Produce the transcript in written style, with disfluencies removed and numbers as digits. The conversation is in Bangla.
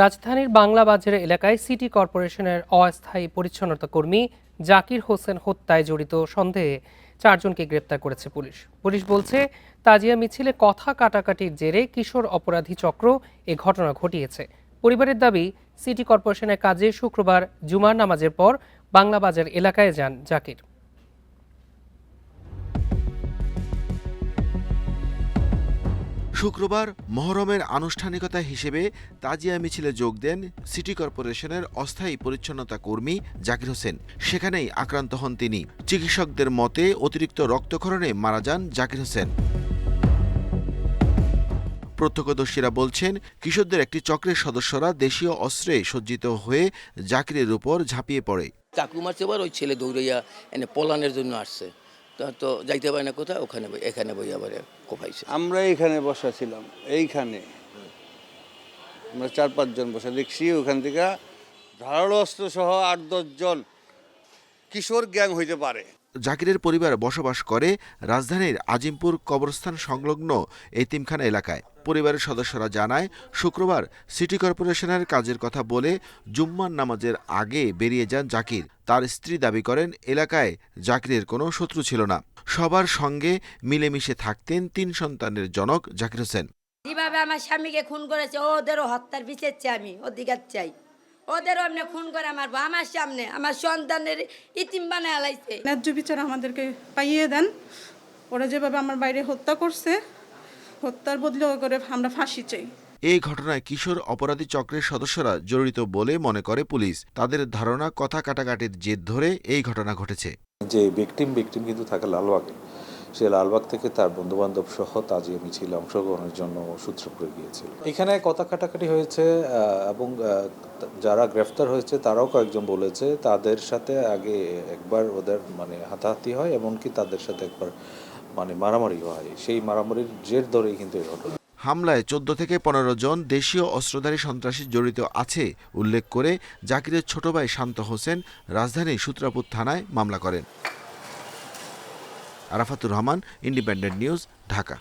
রাজধানীর বাংলা বাজার এলাকায় সিটি কর্পোরেশনের অস্থায়ী পরিচ্ছন্নতা কর্মী জাকির হোসেন হত্যায় জড়িত সন্দেহে 4 জনকে গ্রেপ্তার করেছে পুলিশ। পুলিশ বলছে, তাজিয়া মিছিলে কথা কাটাকাটির জেরে কিশোর অপরাধী চক্র এ ঘটনা ঘটিয়েছে। পরিবারের দাবি, সিটি কর্পোরেশনের কাজে শুক্রবার জুমার নামাজের পর বাংলা বাজার এলাকায় যান জাকির। শুক্রবার মহরমের আনুষ্ঠানিকতা হিসেবে তাজিয়া মিছিলে যোগ দেন সিটি কর্পোরেশনের অস্থায়ী পরিচ্ছন্নতা কর্মী জাকির হোসেন। সেখানেই আক্রান্ত হন তিনি। চিকিৎসকদের মতে অতিরিক্ত রক্তক্ষরণে মারা যান জাকির হোসেন। প্রত্যক্ষদর্শীরা বলছেন, কিশোরদের একটি চক্রের সদস্যরা দেশীয় অস্ত্রে সজ্জিত হয়ে জাকিরের উপর ঝাঁপিয়ে পড়ে। চাকু মারছে, এবার ওই ছেলে দৌড়াইয়া এনে পলানের জন্য আসছে, তো যাইতে পারে না কোথায়, ওখানে এখানে বই আবার কোপাইছে। আমরা এখানে বসা ছিলাম, এইখানে আমরা 4-5 জন বসে দেখছি। ওখান থেকে ধারালো অস্ত্র সহ 8-10 জন কিশোর গ্যাং হইতে পারে। জাকিরের পরিবার বসবাস করে রাজধানীর আজিমপুর কবরস্থান সংলগ্ন এতিমখানা এলাকায়। পরিবারের সদস্যরা জানায়, শুক্রবার সিটি কর্পোরেশনের কাজের কথা বলে জুম্মার নামাজের আগে বেরিয়ে যান জাকির। তার স্ত্রী দাবি করেন, এলাকায় জাকিরের কোনো শত্রু ছিল না। সবার সঙ্গে মিলেমিশে থাকতেন 3 সন্তানের জনক জাকির হোসেন। যেভাবে আমার স্বামীকে খুন করেছে, ওদেরও হত্যার বিচার চাই, আমি অধিকার চাই। ওদেরও এমনি খুন করে মারবো, আমার সামনে আমার সন্তানের ইতিম বানায় আলাইছে। ন্যায্য বিচার আমাদেরকে পাইয়ে দেন। ওরা যেভাবে আমার বাইরে হত্যা করছে, হত্যার বদলে করে আমরা ফাঁসি চাই। এই ঘটনায় কিশোর অপরাধী চক্রের সদস্যরা জড়িত বলে মনে করে পুলিশ। তাদের ধারণা, কথা কাটাকাটির জের ধরে এই ঘটনা ঘটেছে। যে ভিকটিম কিন্তু থাকে লালবাগে, সে লালবাগ থেকে তার বন্ধুবান্ধব সহ তাজিয়া মিছিলে অংশগ্রহণের জন্য সূত্রপুরে গিয়েছিল। এখানে কথা কাটাকাটি হয়েছে এবং যারা গ্রেফতার হয়েছে তারাও কয়েকজন বলেছে তাদের সাথে আগে একবার ওদের হাতাহাতি হয়, এমনকি তাদের সাথে একবার মারামারি হয়। সেই মারামারির জের ধরেই কিন্তু এই ঘটনা। হামলায় 14 থেকে 15 জন দেশীয় অস্ত্রধারী সন্ত্রাসী জড়িত আছে উল্লেখ করে জাকিরের ছোট ভাই শান্ত হোসেন রাজধানীর সূত্রাপুর থানায় মামলা করেন। Arafatur Rahman, independent news, Dhaka.